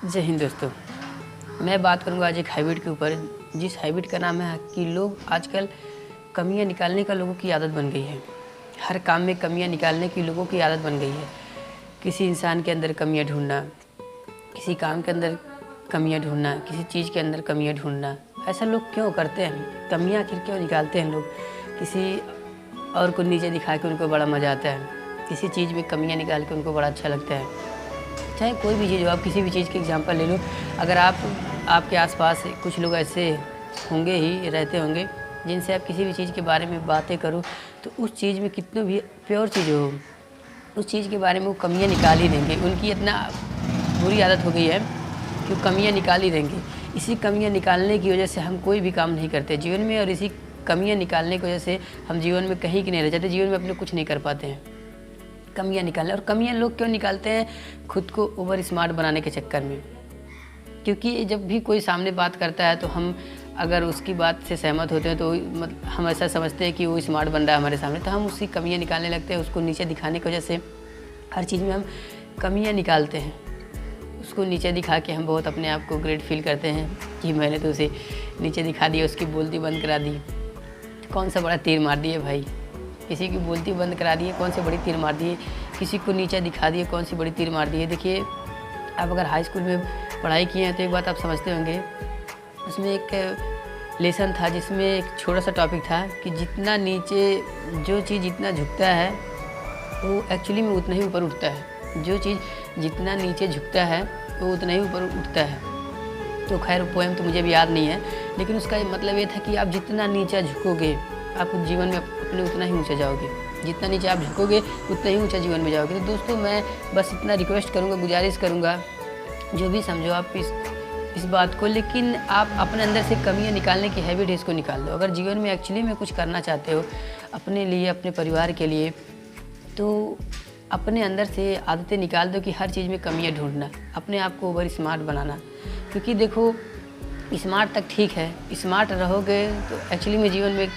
जय हिंद दोस्तों। मैं बात करूंगा आज एक हैबिट के ऊपर, जिस हैबिट का नाम है कि लोग आजकल कमियां निकालने का लोगों की आदत बन गई है। हर काम में कमियां निकालने की लोगों की आदत बन गई है। किसी इंसान के अंदर कमियां ढूंढना, किसी काम के अंदर कमियां ढूंढना, किसी चीज़ के अंदर कमियां ढूंढना। ऐसा लोग क्यों करते हैं? कमियां आखिर क्यों निकालते हैं लोग? किसी और को नीचे दिखा के उनको बड़ा मज़ा आता है, किसी चीज़ में कमियां निकाल के उनको बड़ा अच्छा लगता है। चाहे कोई भी चीज़ हो, आप किसी भी चीज़ की एग्जांपल ले लो। अगर आपके आसपास कुछ लोग ऐसे होंगे ही, रहते होंगे, जिनसे आप किसी भी चीज़ के बारे में बातें करो तो उस चीज़ में कितनी भी प्योर चीज़ हो, उस चीज़ के बारे में वो कमियां निकाल ही देंगे। उनकी इतना बुरी आदत हो गई है कि वो कमियां निकाल ही देंगे। इसी कमियां निकालने की वजह से हम कोई भी काम नहीं करते जीवन में, और इसी कमियां निकालने की वजह से हम जीवन में कहीं की नहीं रह जाते, जीवन में अपने कुछ नहीं कर पाते हैं। कमियां निकालने, और कमियां लोग क्यों निकालते हैं? खुद को ओवर स्मार्ट बनाने के चक्कर में। क्योंकि जब भी कोई सामने बात करता है तो हम अगर उसकी बात से सहमत होते हैं तो हम ऐसा समझते हैं कि वो स्मार्ट बन रहा है हमारे सामने, तो हम उसकी कमियां निकालने लगते हैं। उसको नीचे दिखाने की वजह से हर चीज़ में हम कमियां निकालते हैं। उसको नीचे दिखा के हम बहुत अपने आप को ग्रेट फील करते हैं कि मैंने तो उसे नीचे दिखा दिया, उसकी बोलती बंद करा दी। कौन सा बड़ा तीर मार दिए भाई, किसी की बोलती बंद करा दिए, कौन सी बड़ी तीर मार दिए, किसी को नीचे दिखा दिए, कौन सी बड़ी तीर मार दिए। देखिए, आप अगर हाई स्कूल में पढ़ाई किए हैं तो एक बात आप समझते होंगे, उसमें एक लेसन था जिसमें एक छोटा सा टॉपिक था कि जितना नीचे जो चीज़ जितना झुकता है वो एक्चुअली में उतना ही ऊपर उठता है। जो चीज़ जितना नीचे झुकता है वो उतना ही ऊपर उठता है। तो खैर पोएम तो मुझे भी याद नहीं है, लेकिन उसका मतलब ये था कि आप जितना नीचे झुकोगे आप जीवन में अपने उतना ही ऊंचा जाओगे। जितना नीचे आप झुकोगे उतना ही ऊंचा जीवन में जाओगे। तो दोस्तों, मैं बस इतना रिक्वेस्ट करूँगा, गुजारिश करूँगा, जो भी समझो आप इस बात को, लेकिन आप अपने अंदर से कमियां निकालने की हैबिट है, इसको निकाल दो। अगर जीवन में एक्चुअली में कुछ करना चाहते हो अपने लिए, अपने परिवार के लिए, तो अपने अंदर से आदतें निकाल दो कि हर चीज़ में कमियां ढूंढना, अपने आप को ओवर स्मार्ट बनाना। क्योंकि देखो, स्मार्ट तक ठीक है, स्मार्ट रहोगे तो एक्चुअली में जीवन में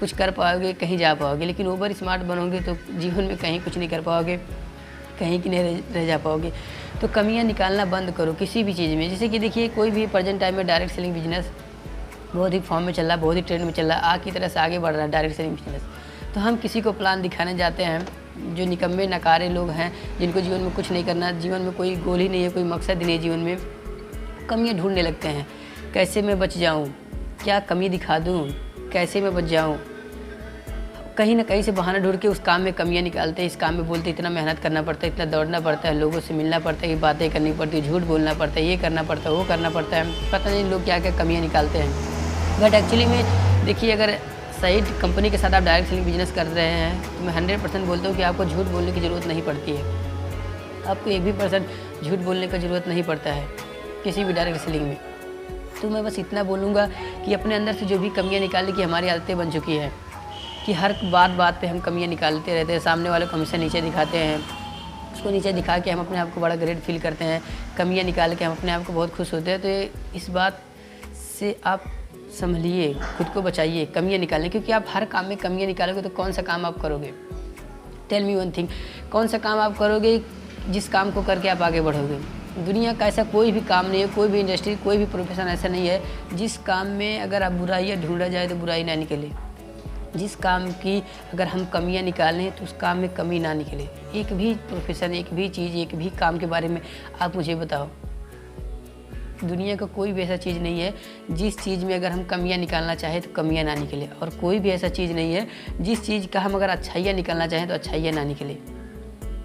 कुछ कर पाओगे, कहीं जा पाओगे, लेकिन ओवर स्मार्ट बनोगे तो जीवन में कहीं कुछ नहीं कर पाओगे, कहीं की नहीं रह जा पाओगे। तो कमियां निकालना बंद करो किसी भी चीज़ में। जैसे कि देखिए, कोई भी प्रेजेंट टाइम में डायरेक्ट सेलिंग बिजनेस बहुत ही फॉर्म में चल रहा है, बहुत ही ट्रेंड में चल रहा है, आग की तरह से आगे बढ़ रहा है डायरेक्ट सेलिंग बिजनेस। तो हम किसी को प्लान दिखाने जाते हैं, जो निकम्मे नकारे लोग हैं, जिनको जीवन में कुछ नहीं करना, जीवन में कोई गोल ही नहीं है, कोई मकसद ही नहीं है जीवन में, कमियाँ ढूंढने लगते हैं। कैसे मैं बच जाऊँ, क्या कमी दिखा दूँ, कैसे मैं बच जाऊँ, कहीं ना कहीं से बहाना ढूंढ के उस काम में कमियां निकालते हैं। इस काम में बोलते इतना मेहनत करना पड़ता है, इतना दौड़ना पड़ता है, लोगों से मिलना पड़ता है, ये बातें करनी पड़ती है, झूठ बोलना पड़ता है, ये करना पड़ता है, वो करना पड़ता है। पता नहीं लोग क्या क्या कमियां निकालते हैं। बट एक्चुअली में देखिए, अगर सही कंपनी के साथ आप डायरेक्ट सेलिंग बिजनेस कर रहे हैं तो मैं 100% बोलता हूँ कि आपको झूठ बोलने की ज़रूरत नहीं पड़ती है। आपको 1% झूठ बोलने का ज़रूरत नहीं पड़ता है किसी भी डायरेक्ट सेलिंग में। तो मैं बस इतना बोलूँगा कि अपने अंदर से जो भी कमियाँ निकालने की हमारी आदतें बन चुकी है कि हर बात पे हम कमियां निकालते रहते हैं, सामने वाले को हमेशा नीचे दिखाते हैं, उसको नीचे दिखा के हम अपने आप को बड़ा ग्रेट फील करते हैं, कमियां निकाल के हम अपने आप को बहुत खुश होते हैं। तो इस बात से आप संभलिए, खुद को बचाइए कमियां निकालने, क्योंकि आप हर काम में कमियां निकालोगे तो कौन सा काम आप करोगे? टेल मी वन थिंग, कौन सा काम आप करोगे जिस काम को करके आप आगे बढ़ोगे? दुनिया का ऐसा कोई भी काम नहीं है, कोई भी इंडस्ट्री, कोई भी प्रोफेशन ऐसा नहीं है जिस काम में अगर आप बुराइयाँ ढूंढा जाए तो बुराई ना निकले। जिस काम की अगर हम कमियां निकालें तो उस काम में कमी ना निकले। एक भी प्रोफेशन, एक भी चीज़, एक भी काम के बारे में आप मुझे बताओ। दुनिया का कोई भी ऐसा चीज़ नहीं है जिस चीज़ में अगर हम कमियां निकालना चाहें तो कमियां ना निकले, और कोई भी ऐसा चीज़ नहीं है जिस चीज़ का हम अगर अच्छाइयाँ निकालना चाहें तो अच्छाइयाँ ना निकले।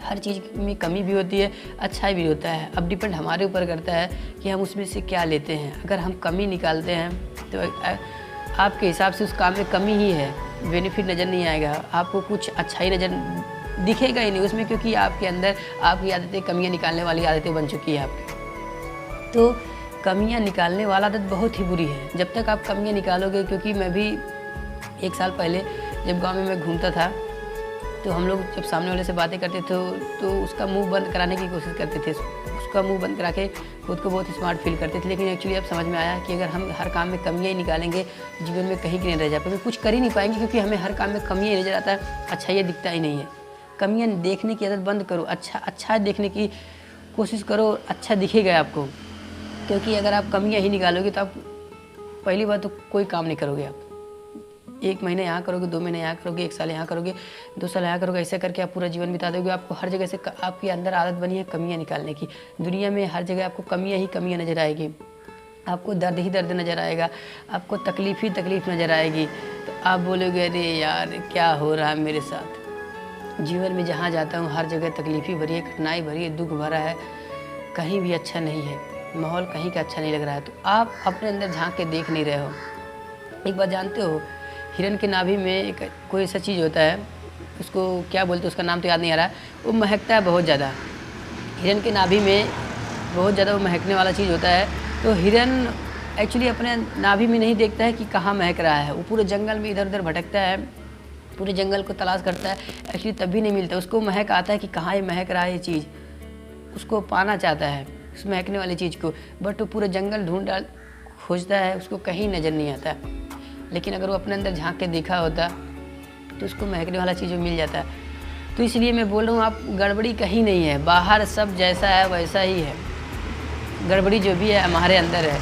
हर चीज़ में कमी भी होती है, अच्छा भी होता है। अब डिपेंड हमारे ऊपर करता है कि हम उसमें से क्या लेते हैं। अगर हम कमी निकालते हैं तो आपके हिसाब से उस काम में कमी ही है, बेनिफिट नज़र नहीं आएगा, आपको कुछ अच्छाई नज़र दिखेगा ही नहीं उसमें, क्योंकि आपके अंदर आपकी आदतें कमियां निकालने वाली आदतें बन चुकी है आपकी। तो कमियां निकालने वाला आदत बहुत ही बुरी है जब तक आप कमियां निकालोगे। क्योंकि मैं भी 1 साल पहले जब गाँव में मैं घूमता था तो हम लोग जब सामने वाले से बातें करते थे तो उसका मुंह बंद कराने की कोशिश करते थे, उसका मुंह बंद करा के खुद को बहुत स्मार्ट फील करते थे। लेकिन एक्चुअली अब समझ में आया कि अगर हम हर काम में कमियां ही निकालेंगे जीवन में कहीं की नहीं रह जा पाएंगे, कुछ कर ही नहीं पाएंगे, क्योंकि हमें हर काम में कमियां ही नज़र आता है, अच्छा ये दिखता ही नहीं है। कमियां देखने की आदत बंद करो, अच्छा देखने की कोशिश करो, अच्छा दिखेगा आपको। क्योंकि अगर आप कमियाँ ही निकालोगे तो आप पहली बात तो कोई काम नहीं करोगे आप। 1 महीने यहाँ करोगे, 2 महीने यहाँ करोगे, 1 साल यहाँ करोगे, 2 साल यहाँ करोगे, ऐसे करके आप पूरा जीवन बिता दोगे। आपको हर जगह से आपके अंदर आदत बनी है कमियाँ निकालने की। दुनिया में हर जगह आपको कमियाँ ही कमियाँ नज़र आएगी, आपको दर्द ही दर्द नज़र आएगा, आपको तकलीफ़ ही तकलीफ़ नज़र आएगी। तो आप बोलोगे अरे यार क्या हो रहा है मेरे साथ। जीवन में जहाँ जाता हूँ हर जगह तकलीफ़ ही भरी है, कठिनाई भरी है, दुख भरा है, कहीं भी अच्छा नहीं है, माहौल कहीं का अच्छा नहीं लग रहा है। तो आप अपने अंदर झांक के देख नहीं रहे हो। एक बात जानते हो, हिरन के नाभि में एक कोई ऐसा चीज़ होता है, उसको क्या बोलते हैं, उसका नाम तो याद नहीं आ रहा है, वो महकता है बहुत ज़्यादा। हिरन के नाभि में बहुत ज़्यादा वो महकने वाला चीज़ होता है। तो हिरन एक्चुअली अपने नाभि में नहीं देखता है कि कहाँ महक रहा है, वो पूरे जंगल में इधर उधर भटकता है, पूरे जंगल को तलाश करता है, एक्चुअली तब भी नहीं मिलता। उसको महक आता है कि कहाँ ये महक रहा है ये चीज़, उसको पाना चाहता है उस महकने वाली चीज़ को, बट वो पूरे जंगल ढूंढ खोजता है, उसको कहीं नज़र नहीं आता। लेकिन अगर वो अपने अंदर झांक के देखा होता तो उसको महकने वाला चीज़ मिल जाता। तो इसलिए मैं बोल रहा हूँ, आप गड़बड़ी कहीं नहीं है, बाहर सब जैसा है वैसा ही है। गड़बड़ी जो भी है हमारे अंदर है,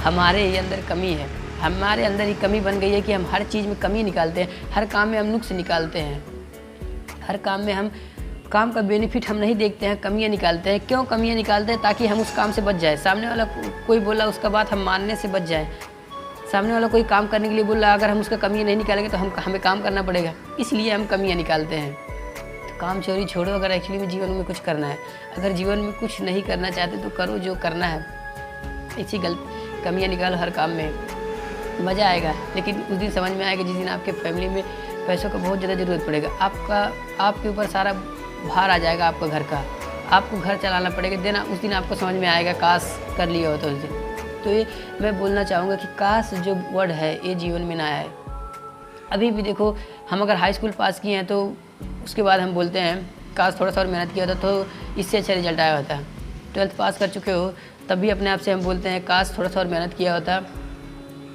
हमारे ही अंदर कमी है, हमारे अंदर ही कमी बन गई है कि हम हर चीज़ में कमी निकालते हैं, हर काम में हम नुक्स निकालते हैं, हर काम में हम काम का बेनिफिट हम नहीं देखते हैं, कमियां निकालते हैं। क्यों कमियां निकालते हैं? ताकि हम उस काम से बच जाए। सामने वाला कोई बोला उसका बात हम मानने से बच जाए। सामने वाला कोई काम करने के लिए बोल रहा, अगर हम उसका कमियां नहीं निकालेंगे तो हमें काम करना पड़ेगा, इसलिए हम कमियां निकालते हैं। तो काम चोरी छोड़ो, अगर एक्चुअली में जीवन में कुछ करना है, अगर जीवन में कुछ नहीं करना चाहते तो करो जो करना है, ऐसी कमियाँ निकालो हर काम में, मज़ा आएगा। लेकिन उस दिन समझ में आएगा जिस दिन आपके फैमिली में पैसों का बहुत ज़्यादा ज़रूरत पड़ेगा, आपके ऊपर सारा भार आ जाएगा आपका घर का, आपको घर चलाना पड़ेगा देना, उस दिन आपको समझ में आएगा काश कर लिया हो तो उस दिन। तो ये मैं बोलना चाहूँगा कि काश जो वर्ड है ये जीवन में ना आए। अभी भी देखो, हम अगर हाई स्कूल पास किए हैं तो उसके बाद हम बोलते हैं काश थोड़ा सा और मेहनत किया होता तो इससे अच्छा रिजल्ट आया होता। 12th पास कर चुके हो तब भी अपने आप से हम बोलते हैं काश थोड़ा सा और मेहनत किया होता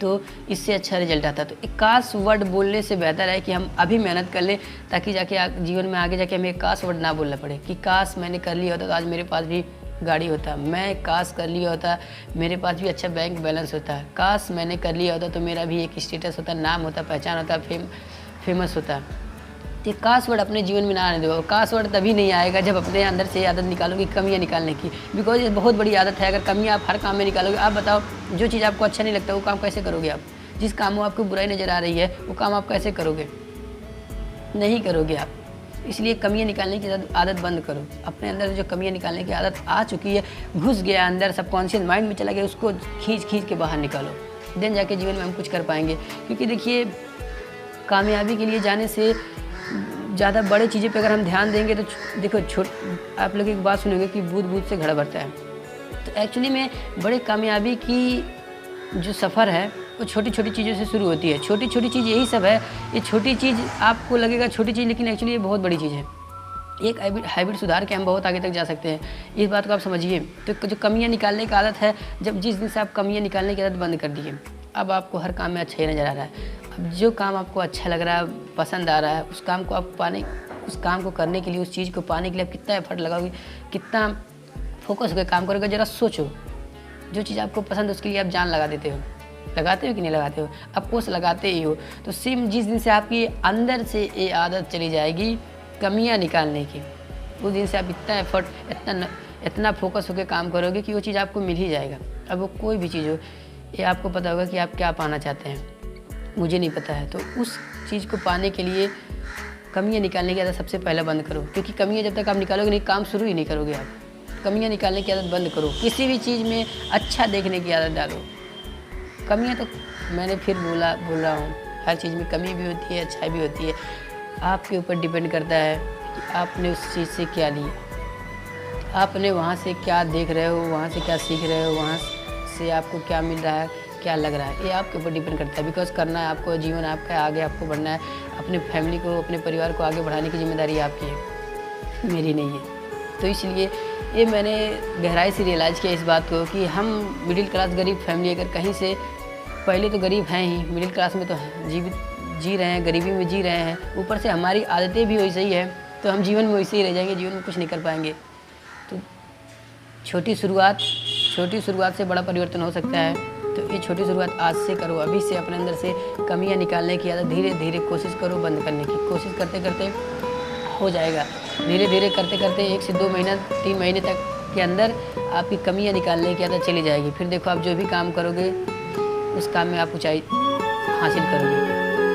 तो इससे अच्छा रिजल्ट आता। तो एक काश वर्ड बोलने से बेहतर है कि हम अभी मेहनत कर लें, ताकि जाके जीवन में आगे जाके हमें काश वर्ड ना बोलना पड़े कि काश मैंने कर लिया होता तो आज मेरे पास भी गाड़ी होता, मैं काश कर लिया होता मेरे पास भी अच्छा बैंक बैलेंस होता, काश मैंने कर लिया होता तो मेरा भी एक स्टेटस होता, नाम होता, पहचान होता, फेमस होता। तो काश वर्ड अपने जीवन में ना आने दो। काश वर्ड तभी नहीं आएगा जब अपने अंदर से आदत निकालोगे कमियां निकालने की, बिकॉज ये बहुत बड़ी आदत है। अगर कमियां आप हर काम में निकालोगे, आप बताओ जो चीज़ आपको अच्छा नहीं लगता वो काम कैसे करोगे आप? जिस काम में आपको बुराई नज़र आ रही है वो काम आप कैसे करोगे? नहीं करोगे आप। इसलिए कमियां निकालने की आदत बंद करो। अपने अंदर जो कमियां निकालने की आदत आ चुकी है, घुस गया अंदर, सबकॉन्शियस माइंड में चला गया, उसको खींच के बाहर निकालो, देन जाके जीवन में हम कुछ कर पाएंगे। क्योंकि देखिए, कामयाबी के लिए जाने से ज़्यादा बड़े चीज़ों पे अगर हम ध्यान देंगे तो देखो, आप लोग एक बात सुनोगे कि बूंद बूंद से घड़ा भरता है। तो एक्चुअली में बड़े कामयाबी की जो सफ़र है वो छोटी छोटी चीज़ों से शुरू होती है। छोटी छोटी चीज़ यही सब है। ये छोटी चीज़ आपको लगेगा छोटी चीज़, लेकिन एक्चुअली ये बहुत बड़ी चीज़ है। एक हैबिट सुधार के हम बहुत आगे तक जा सकते हैं, इस बात को आप समझिए। तो जो कमियां निकालने की आदत है, जब जिस दिन से आप कमियां निकालने की आदत बंद कर दिए, अब आपको हर काम में अच्छा ही नज़र आ रहा है। अब जो काम आपको अच्छा लग रहा है, पसंद आ रहा है, उस काम को करने के लिए, उस चीज़ को पाने के लिए आप कितना एफर्ट लगाओगे, कितना फोकस होकर काम करोगे, ज़रा सोचो। जो चीज़ आपको पसंद है उसके लिए आप जान लगा देते हो, लगाते हो कि नहीं लगाते हो? आप कोर्स लगाते ही हो। तो सेम जिस दिन से आपकी अंदर से ये आदत चली जाएगी कमियां निकालने की, उस दिन से आप इतना एफर्ट, इतना फोकस होकर काम करोगे कि वो चीज़ आपको मिल ही जाएगा। अब वो कोई भी चीज़ हो, ये आपको पता होगा कि आप क्या पाना चाहते हैं, मुझे नहीं पता है। तो उस चीज़ को पाने के लिए कमियां निकालने की आदत सबसे पहले बंद करो, क्योंकि कमियां जब तक आप निकालोगे नहीं, काम शुरू ही नहीं करोगे आप। कमियां निकालने की आदत बंद करो। किसी भी चीज़ में अच्छा देखने की आदत डालो। कमियां तो मैंने फिर बोल रहा हूँ, हर चीज़ में कमी भी होती है, अच्छाई भी होती है। आपके ऊपर डिपेंड करता है कि आपने उस चीज़ से क्या लिया, आपने वहाँ से क्या देख रहे हो, वहाँ से क्या सीख रहे हो, वहाँ से आपको क्या मिल रहा है, क्या लग रहा है, ये आपके ऊपर डिपेंड करता है। बिकॉज करना है आपको, जीवन आपका है, आगे आपको बढ़ना है, अपने फैमिली को, अपने परिवार को आगे बढ़ाने की जिम्मेदारी आपकी है, मेरी नहीं है। तो इसलिए ये मैंने गहराई से रियलाइज़ किया इस बात को कि हम मिडिल क्लास गरीब फैमिली, अगर कहीं से, पहले तो गरीब हैं ही, मिडिल क्लास में तो जी रहे हैं, गरीबी में जी रहे हैं, ऊपर से हमारी आदतें भी वैसे ही है, तो हम जीवन में वैसे ही रह जाएंगे, जीवन में कुछ नहीं कर पाएंगे। तो छोटी शुरुआत छोटी शुरुआत से बड़ा परिवर्तन हो सकता है। तो ये छोटी शुरुआत आज से करो, अभी से अपने अंदर से कमियां निकालने की आदत धीरे धीरे कोशिश करो बंद करने की। कोशिश करते करते हो जाएगा, धीरे धीरे करते करते 1 से 2 महीना 3 महीने तक के अंदर आपकी कमियां निकालने की आदत चली जाएगी। फिर देखो आप जो भी काम करोगे उस काम में आप ऊंचाई हासिल करोगे।